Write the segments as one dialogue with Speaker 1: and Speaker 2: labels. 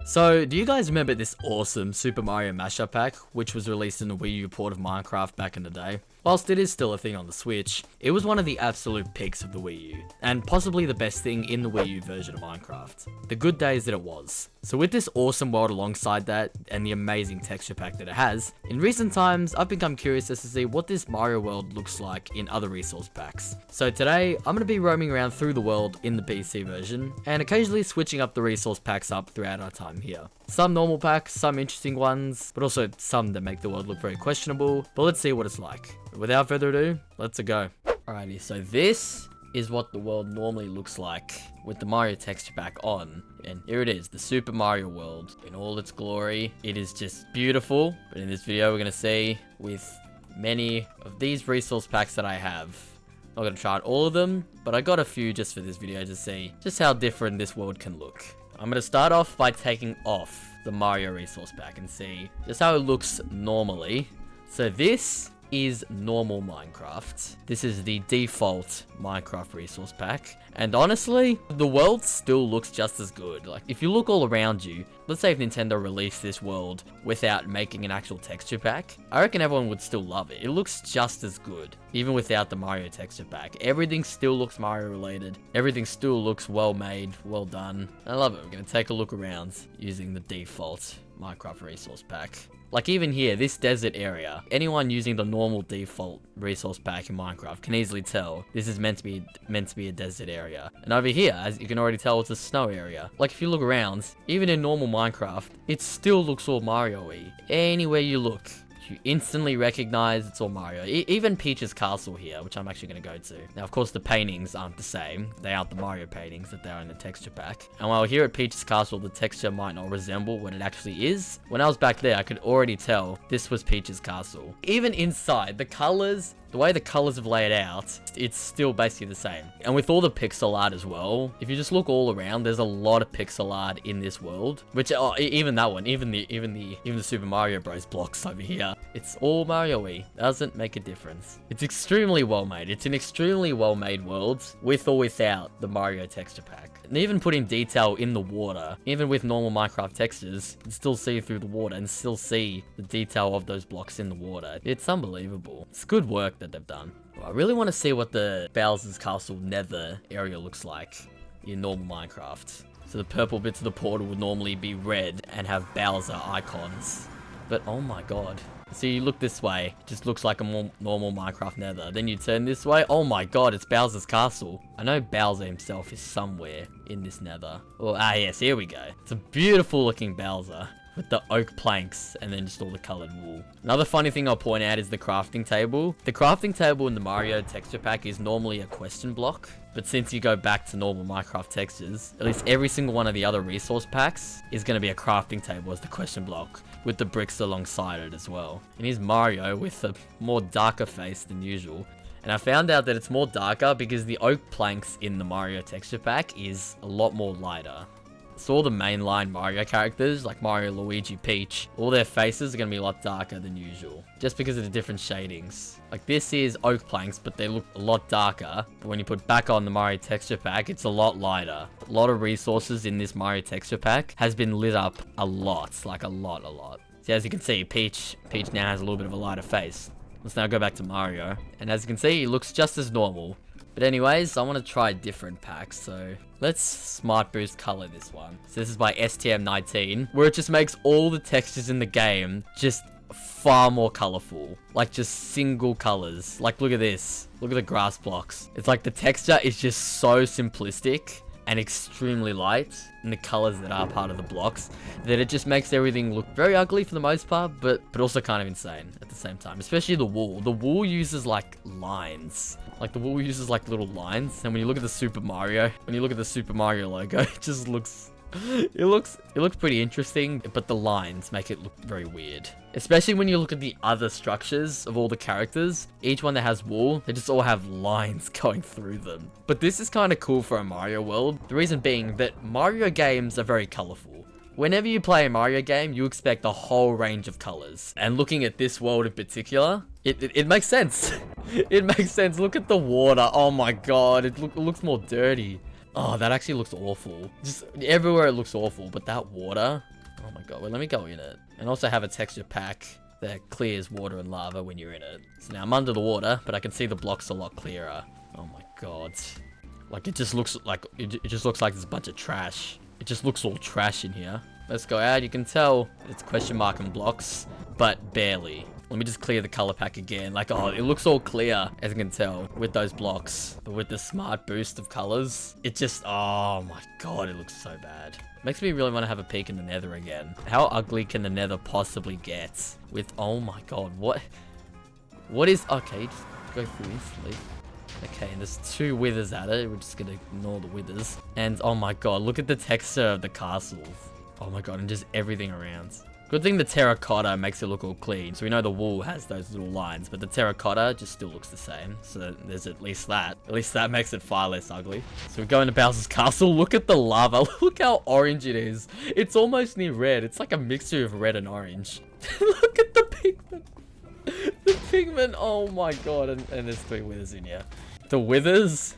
Speaker 1: So, do you guys remember this awesome Super Mario mashup pack, which was released in the Wii U port of Minecraft back in the day? Whilst it is still a thing on the Switch, it was one of the absolute peaks of the Wii U, and possibly the best thing in the Wii U version of Minecraft. The good days that it was. So with this awesome world alongside that, and the amazing texture pack that it has, in recent times, I've become curious as to see what this Mario world looks like in other resource packs. So today, I'm going to be roaming around through the world in the PC version, and occasionally switching up the resource packs up throughout our time here. Some normal packs, some interesting ones, but also some that make the world look very questionable, but let's see what it's like. Without further ado, let's go. Alrighty, so this is what the world normally looks like with the Mario texture pack on. And here it is, the Super Mario world in all its glory. It is just beautiful, but in this video we're going to see with many of these resource packs that I have. I'm not going to try out all of them, but I got a few just for this video to see just how different this world can look. I'm going to start off by taking off the Mario resource pack and see just how it looks normally. So this is normal Minecraft. This is the default Minecraft resource pack. And honestly, the world still looks just as good. Like, if you look all around you, let's say if Nintendo released this world without making an actual texture pack, I reckon everyone would still love it. It looks just as good, even without the Mario texture pack. Everything still looks Mario related. Everything still looks well made, well done. I love it. We're going to take a look around using the default Minecraft resource pack. Like even here, this desert area, anyone using the normal default resource pack in Minecraft can easily tell this is meant to be a desert area. And over here, as you can already tell, it's a snow area. Like if you look around, even in normal Minecraft, it still looks all Mario-y. Anywhere you look, you instantly recognize it's all Mario. Even Peach's castle here, which I'm actually going to go to. Now, of course, the paintings aren't the same. They aren't the Mario paintings that they are in the texture pack. And while here at Peach's castle, the texture might not resemble what it actually is. When I was back there, I could already tell this was Peach's castle. Even inside, the colors, the way the colors have laid out, it's still basically the same. And with all the pixel art as well, if you just look all around, there's a lot of pixel art in this world. Which, even that one, even the Super Mario Bros. Blocks over here, it's all Mario-y. Doesn't make a difference. It's extremely well made. It's an extremely well made world, with or without the Mario texture pack. And even putting detail in the water, even with normal Minecraft textures, you can still see through the water and still see the detail of those blocks in the water. It's unbelievable. It's good work that they've done. Well, I really want to see what the Bowser's Castle Nether area looks like in normal Minecraft. So the purple bits of the portal would normally be red and have Bowser icons. But oh my god. So you look this way, it just looks like a more normal Minecraft Nether. Then you turn this way, oh my god, it's Bowser's Castle. I know Bowser himself is somewhere in this Nether. Oh, yes, here we go. It's a beautiful looking Bowser with the oak planks and then just all the colored wool. Another funny thing I'll point out is the crafting table. The crafting table in the Mario texture pack is normally a question block. But since you go back to normal Minecraft textures, at least every single one of the other resource packs is going to be a crafting table as the question block, with the bricks alongside it as well. And here's Mario with a more darker face than usual. And I found out that it's more darker because the oak planks in the Mario texture pack is a lot more lighter. So all the mainline Mario characters, like Mario, Luigi, Peach, all their faces are going to be a lot darker than usual, just because of the different shadings. Like this is oak planks, but they look a lot darker. But when you put back on the Mario texture pack, it's a lot lighter. A lot of resources in this Mario texture pack has been lit up a lot, like a lot. So as you can see, Peach now has a little bit of a lighter face. Let's now go back to Mario. And as you can see, he looks just as normal. But anyways, I want to try different packs, so let's Smart Boost color this one. So this is by STM19, where it just makes all the textures in the game just far more colorful. Like just single colors. Like look at this. Look at the grass blocks. It's like the texture is just so simplistic and extremely light in the colors that are part of the blocks that it just makes everything look very ugly for the most part, but also kind of insane at the same time. Especially the wool. The wool uses like lines. Like the wool uses like little lines, and when you look at the Super Mario logo, it just looks it looks pretty interesting, but the lines make it look very weird. Especially when you look at the other structures of all the characters, each one that has wool, they just all have lines going through them. But this is kind of cool for a Mario world. The reason being that Mario games are very colorful. Whenever you play a Mario game, you expect a whole range of colors. And looking at this world in particular, it makes sense. It makes sense. Look at the water. Oh my god, it looks more dirty. Oh, that actually looks awful. Just everywhere it looks awful, but that water, Oh my god, well, let me go in it. And also have a texture pack that clears water and lava when you're in it. So now I'm under the water, but I can see the blocks a lot clearer. Oh my god. Like, it just looks like there's a bunch of trash. It just looks all trash in here. Let's go out. You can tell it's question mark and blocks, but barely. Let me just clear the color pack again. Like, oh, it looks all clear, as you can tell, with those blocks. But with the smart boost of colors, it just, oh my god, it looks so bad. Makes me really want to have a peek in the Nether again. How ugly can the Nether possibly get? With, oh my god, what is, okay, just go through instantly. Okay, and there's 2 withers at it. We're just gonna ignore the withers. And oh my god, look at the texture of the castles. Oh my god, and just everything around. Good thing the terracotta makes it look all clean. So we know the wool has those little lines, but the terracotta just still looks the same. So there's at least that. At least that makes it far less ugly. So we go into Bowser's castle. Look at the lava. Look how orange it is. It's almost near red. It's like a mixture of red and orange. Look at the pigment. The pigment. Oh my god. And there's 3 withers in here. The withers,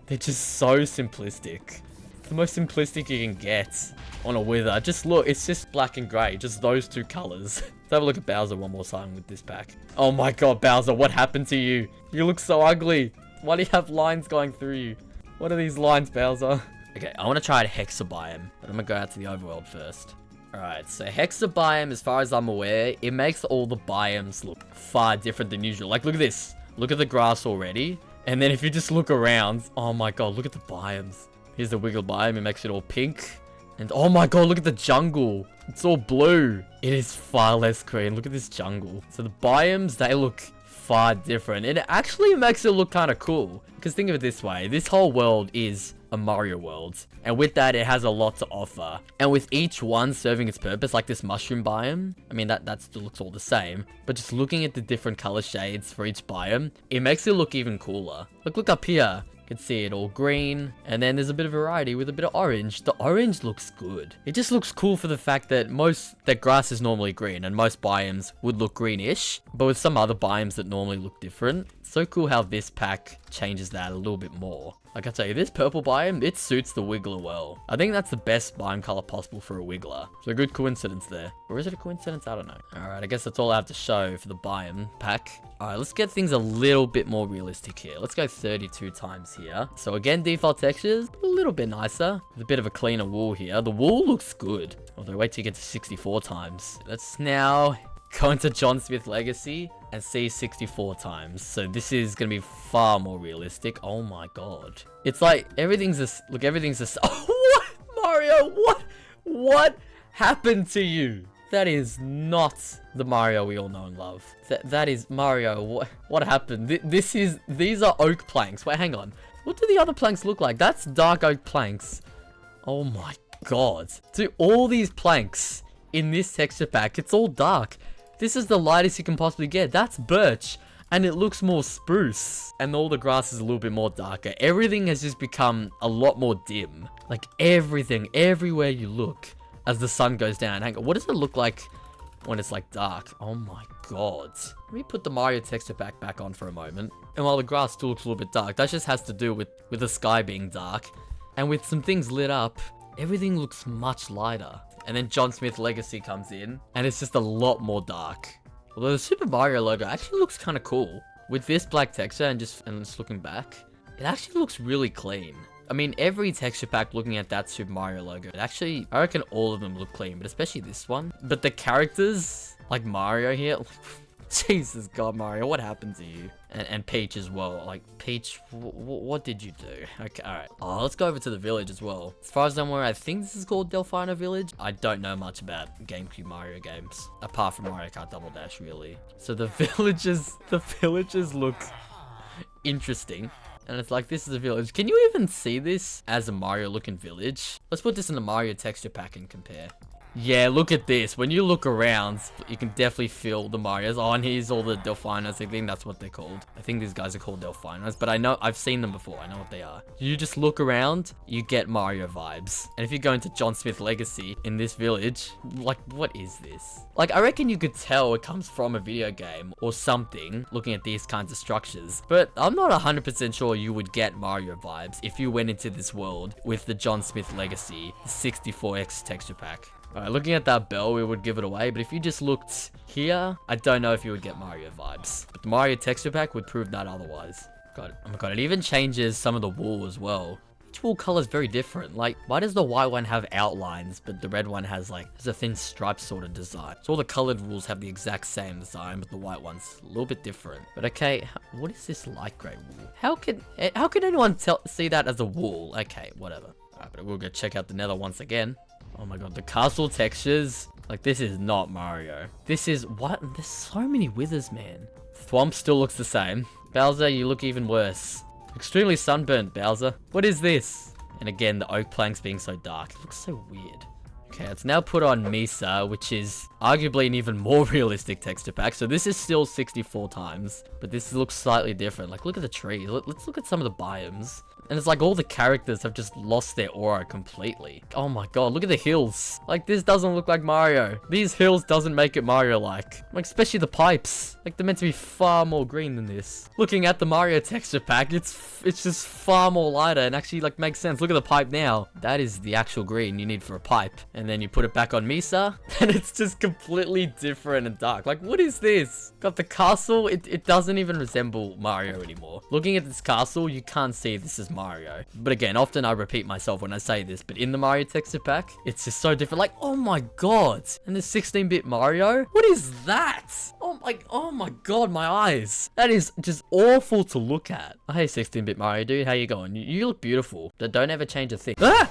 Speaker 1: they're just so simplistic. It's the most simplistic you can get on a wither. Just look, it's just black and grey, just those 2 colors. Let's have a look at Bowser one more time with this pack. Oh my god, Bowser, what happened to you? You look so ugly. Why do you have lines going through you? What are these lines, Bowser? Okay, I want to try a Hexa biome, but I'm gonna go out to the overworld first. Alright, so Hexa biome, as far as I'm aware, it makes all the biomes look far different than usual. Like, look at this. Look at the grass already. And then if you just look around, oh my god, look at the biomes. Here's the wiggle biome, it makes it all pink. And oh my god, look at the jungle. It's all blue. It is far less green. Look at this jungle. So the biomes, they look far different. And it actually makes it look kind of cool. Because think of it this way. This whole world is a Mario world. And with that, it has a lot to offer. And with each one serving its purpose, like this mushroom biome, I mean, that still looks all the same. But just looking at the different color shades for each biome, it makes it look even cooler. Look up here. You can see it all green, and then there's a bit of variety with a bit of orange. The orange looks good. It just looks cool for the fact that that grass is normally green, and most biomes would look greenish, but with some other biomes that normally look different. It's so cool how this pack changes that a little bit more. Like I tell you, this purple biome, it suits the Wiggler well. I think that's the best biome color possible for a Wiggler. So a good coincidence there. Or is it a coincidence? I don't know. Alright, I guess that's all I have to show for the biome pack. Alright, let's get things a little bit more realistic here. Let's go 32 times here. So again, default textures, a little bit nicer. With a bit of a cleaner wool here. The wool looks good. Although wait till you get to 64 times. Let's now go into John Smith Legacy and see 64 times. So this is going to be far more realistic. Oh my god. It's like everything's this. Look, everything's this. Oh, what? Mario, what happened to you? That is not the Mario we all know and love. That is Mario. What happened? These are oak planks. Wait, hang on. What do the other planks look like? That's dark oak planks. Oh my god. Dude, all these planks in this texture pack, it's all dark. This is the lightest you can possibly get. That's birch. And it looks more spruce. And all the grass is a little bit more darker. Everything has just become a lot more dim. Like everything, everywhere you look as the sun goes down. Hang on, what does it look like when it's like dark? Oh my god. Let me put the Mario texture pack back on for a moment. And while the grass still looks a little bit dark, that just has to do with the sky being dark. And with some things lit up, everything looks much lighter. And then John Smith Legacy comes in, and it's just a lot more dark. Although the Super Mario logo actually looks kind of cool. With this black texture and just looking back, it actually looks really clean. I mean, every texture pack looking at that Super Mario logo, I reckon all of them look clean, but especially this one. But the characters, like Mario here, Jesus God, Mario, what happened to you? And Peach as well. Like, Peach, what did you do? Okay, alright. Oh, let's go over to the village as well. As far as I'm aware, I think this is called Delphino Village. I don't know much about GameCube Mario games, apart from Mario Kart Double Dash, really. So the villages look interesting. And it's like, this is a village. Can you even see this as a Mario looking village? Let's put this in the Mario texture pack and compare. Yeah, look at this. When you look around, you can definitely feel the Marios. Oh, and here's all the Delphinos. I think that's what they're called. I think these guys are called Delphinos, but I know I've seen them before. I know what they are. You just look around, you get Mario vibes. And if you go into John Smith Legacy in this village, like, what is this? Like, I reckon you could tell it comes from a video game or something looking at these kinds of structures. But I'm not 100% sure you would get Mario vibes if you went into this world with the John Smith Legacy 64X texture pack. Alright, looking at that bell, we would give it away. But if you just looked here, I don't know if you would get Mario vibes. But the Mario texture pack would prove that otherwise. God, oh my god, it even changes some of the wool as well. Each wool color is very different. Like, why does the white one have outlines, but the red one has like, has a thin stripe sort of design? So all the colored wools have the exact same design, but the white one's a little bit different. But okay, what is this light gray wool? How can anyone see that as a wool? Okay, whatever. Alright, but we'll go check out the Nether once again. Oh my god, the castle textures. Like, this is not Mario. This is, what? There's so many withers, man. Thwomp still looks the same. Bowser, you look even worse. Extremely sunburnt, Bowser. What is this? And again, the oak planks being so dark. It looks so weird. Okay, let's now put on Misa, which is arguably an even more realistic texture pack. So this is still 64 times, but this looks slightly different. Like, look at the trees. Let's look at some of the biomes. And it's like all the characters have just lost their aura completely. Oh my god, look at the hills. Like, this doesn't look like Mario. These hills doesn't make it Mario-like. Like, especially the pipes. Like, they're meant to be far more green than this. Looking at the Mario texture pack, it's just far more lighter and actually, like, makes sense. Look at the pipe now. That is the actual green you need for a pipe. And then you put it back on Misa, and it's just completely different and dark. Like, what is this? Got the castle. It doesn't even resemble Mario anymore. Looking at this castle, you can't see this is Mario. But again, often I repeat myself when I say this, but in the Mario texture pack, it's just so different. Like, oh my god. And the 16-bit Mario? What is that? Oh my god, my eyes. That is just awful to look at. Oh, hey, 16-bit Mario, dude. How you going? You look beautiful. Don't ever change a thing. Ah!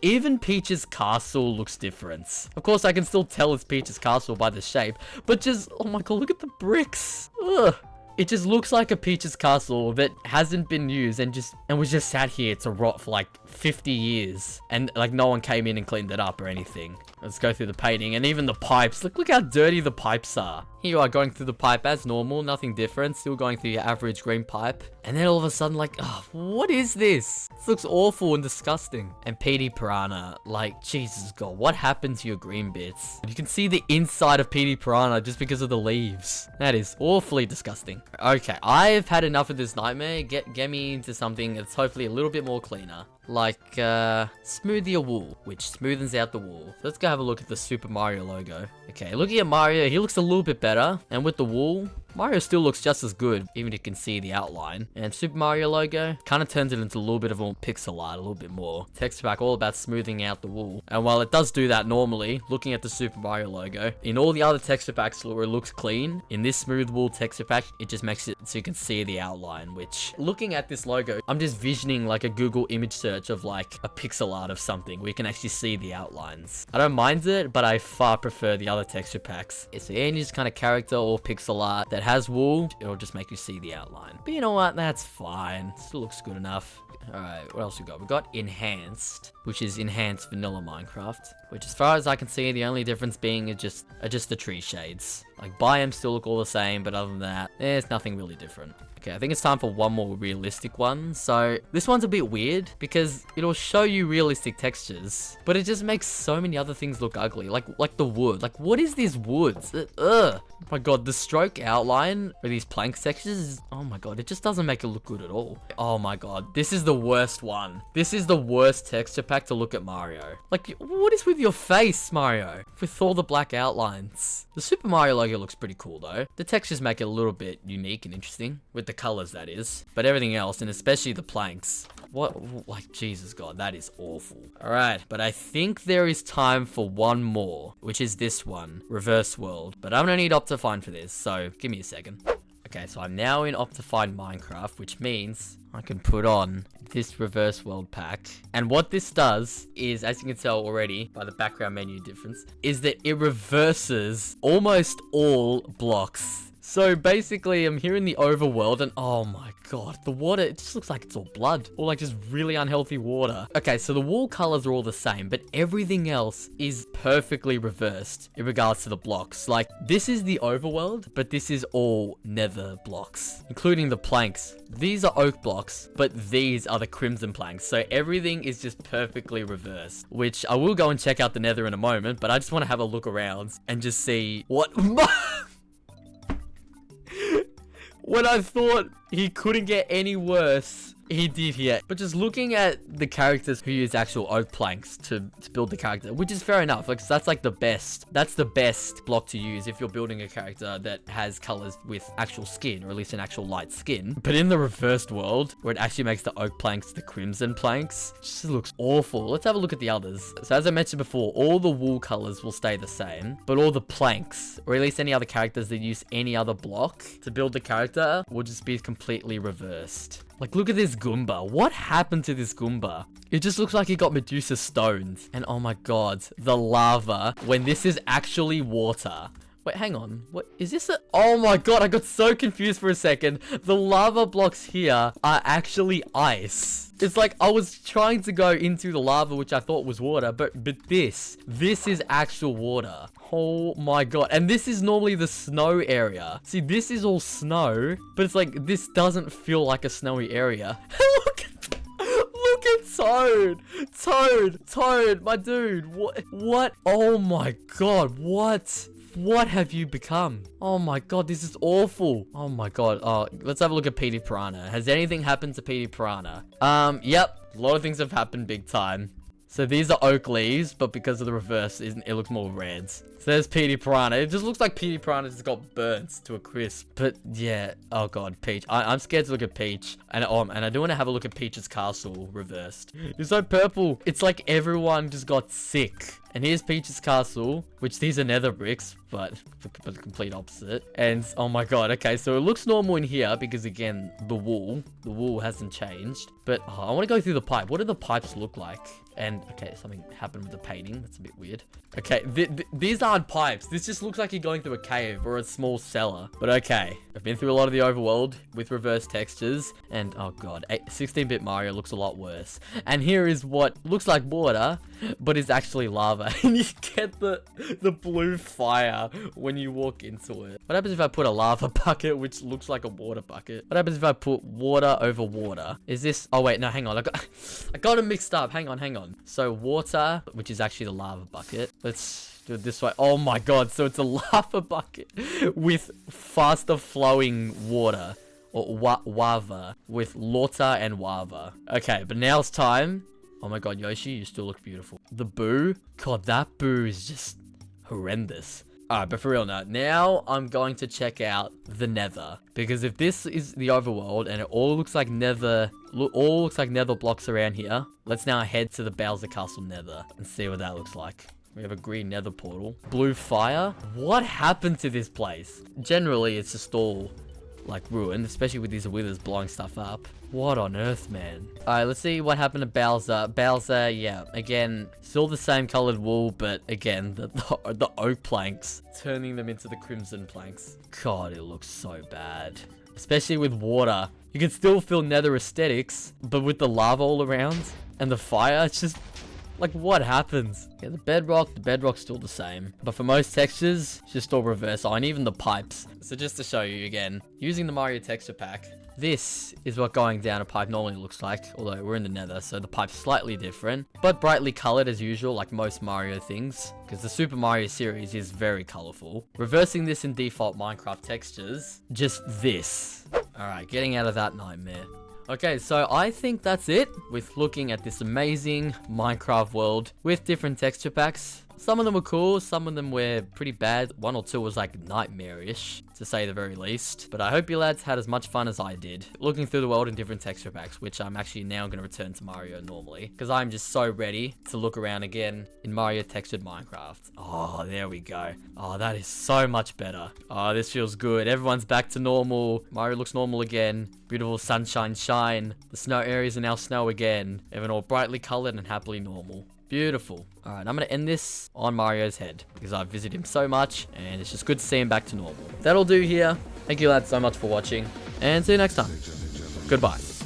Speaker 1: Even Peach's castle looks different. Of course, I can still tell it's Peach's castle by the shape, but just, oh my god, look at the bricks. Ugh. It just looks like a Peach's castle that hasn't been used and was just sat here to rot for like 50 years. And like no one came in and cleaned it up or anything. Let's go through the painting and even the pipes. Look how dirty the pipes are. Here you are going through the pipe as normal, nothing different. Still going through your average green pipe. And then all of a sudden like, oh, what is this? This looks awful and disgusting. And PD Piranha, like, Jesus God, what happened to your green bits? You can see the inside of PD Piranha just because of the leaves. That is awfully disgusting. Okay, I've had enough of this nightmare. Get me into something that's hopefully a little bit more cleaner. Like, smoothier wool, which smoothens out the wool. So let's go have a look at the Super Mario logo. Okay, looking at Mario, he looks a little bit better. And with the wool, Mario still looks just as good, even if you can see the outline. And Super Mario logo kind of turns it into a little bit of a pixel art, a little bit more. Texture pack all about smoothing out the wool. And while it does do that normally, looking at the Super Mario logo, in all the other texture packs where it looks clean, in this smooth wool texture pack, it just makes it so you can see the outline, which, looking at this logo, I'm just visioning like a Google image search of like a pixel art of something where you can actually see the outlines. I don't mind it, but I far prefer the other texture packs. It's any kind of character or pixel art that has wool, it'll just make you see the outline. But you know what? That's fine. Still looks good enough. Alright, what else we got? We got Enhanced, which is Enhanced Vanilla Minecraft, which as far as I can see, the only difference being are just the tree shades. Like, biomes still look all the same, but other than that, there's nothing really different. Okay, I think it's time for one more realistic one. So this one's a bit weird because it'll show you realistic textures, but it just makes so many other things look ugly. Like the wood. Like, what is this wood? Ugh. Oh my god, the stroke outline for these plank textures is, oh my god, it just doesn't make it look good at all. Oh my god, this is the worst one. This is the worst texture pack to look at Mario. Like, what is with your face, Mario? With all the black outlines. The Super Mario logo looks pretty cool though. The textures make it a little bit unique and interesting. With the colors, that is. But everything else, and especially the planks. What? Like, Jesus God, that is awful. Alright, but I think there is time for one more, which is this one, Reverse World. But I'm gonna need Optifine for this, so give me a second. Okay, so I'm now in Optifine Minecraft, which means I can put on this Reverse World pack. And what this does is, as you can tell already by the background menu difference, is that it reverses almost all blocks. So basically, I'm here in the overworld and oh my god, the water, it just looks like it's all blood. Or like just really unhealthy water. Okay, so the wall colors are all the same, but everything else is perfectly reversed in regards to the blocks. Like, this is the overworld, but this is all nether blocks, including the planks. These are oak blocks, but these are the crimson planks. So everything is just perfectly reversed, which I will go and check out the nether in a moment, but I just want to have a look around and just see what... When I thought he couldn't get any worse, He did here. But just looking at the characters who use actual oak planks to build the character, which is fair enough. Like, that's like the best. That's the best block to use if you're building a character that has colors with actual skin, or at least an actual light skin. But in the reversed world, where it actually makes the oak planks the crimson planks, it just looks awful. Let's have a look at the others. So as I mentioned before, all the wool colors will stay the same, but all the planks, or at least any other characters that use any other block to build the character, will just be completely reversed. Like, look at this Goomba. What happened to this Goomba? It just looks like he got Medusa stoned. And oh my god, the lava, when this is actually water. Wait, hang on. What is this? Oh my god, I got so confused for a second. The lava blocks here are actually ice. It's like I was trying to go into the lava, which I thought was water, but this is actual water. Oh my god. And this is normally the snow area. See, this is all snow, but it's like, this doesn't feel like a snowy area. Look at Toad, my dude. What? Oh my god, what have you become? Oh my god, this is awful. Oh my god. Oh, let's have a look at Petey Piranha. Has anything happened to Petey Piranha? Yep. A lot of things have happened big time. So these are oak leaves, but because of the reverse, it looks more reds. So there's Petey Piranha. It just looks like Petey Piranha just got burnt to a crisp. But yeah, oh god, Peach. I'm scared to look at Peach. And I do want to have a look at Peach's castle reversed. It's so purple. It's like everyone just got sick. And here's Peach's castle, which these are nether bricks, but the complete opposite. And oh my god, okay, so it looks normal in here because again, the wool hasn't changed. But I want to go through the pipe. What do the pipes look like? And okay, something happened with the painting. That's a bit weird. Okay, these aren't pipes. This just looks like you're going through a cave or a small cellar. But okay, I've been through a lot of the overworld with reverse textures. And oh god, 16-bit Mario looks a lot worse. And here is what looks like water, but is actually lava. And you get the blue fire when you walk into it. What happens if I put a lava bucket, which looks like a water bucket? What happens if I put water over water? Is this... Oh wait, no, hang on. I got it mixed up. Hang on. So water, which is actually the lava bucket. Let's do it this way. Oh my god, so it's a lava bucket with faster flowing water. Or lava with lota and lava. Okay, but now it's time. Oh my god, Yoshi, you still look beautiful. The boo. God, that boo is just horrendous. Alright, but for real now I'm going to check out the Nether. Because if this is the overworld and it all looks like Nether blocks around here, let's now head to the Bowser Castle Nether and see what that looks like. We have a green Nether portal. Blue fire. What happened to this place? Generally, it's just all like ruined, especially with these withers blowing stuff up. What on earth, man? Alright, let's see what happened to Bowser. Bowser, yeah, again, still the same colored wool, but again, the oak planks, turning them into the crimson planks. God, it looks so bad. Especially with water. You can still feel Nether aesthetics, but with the lava all around and the fire, it's just... Like, what happens? Yeah, the bedrock's still the same. But for most textures, it's just all reverse. Oh, and even the pipes. So just to show you again, using the Mario texture pack, this is what going down a pipe normally looks like. Although we're in the Nether, so the pipe's slightly different. But brightly colored as usual, like most Mario things. Because the Super Mario series is very colorful. Reversing this in default Minecraft textures, just this. Alright, getting out of that nightmare. Okay, so I think that's it with looking at this amazing Minecraft world with different texture packs. Some of them were cool, some of them were pretty bad. One or two was like nightmare-ish, to say the very least. But I hope you lads had as much fun as I did, looking through the world in different texture packs, which I'm actually now going to return to Mario normally, because I'm just so ready to look around again in Mario textured Minecraft. Oh, there we go. Oh, that is so much better. Oh, this feels good. Everyone's back to normal. Mario looks normal again. Beautiful sunshine shine. The snow areas are now snow again. Everyone all brightly colored and happily normal. Beautiful. Alright, I'm going to end this on Mario's head because I've visited him so much and it's just good to see him back to normal. That'll do here. Thank you lads so much for watching and see you next time. Goodbye.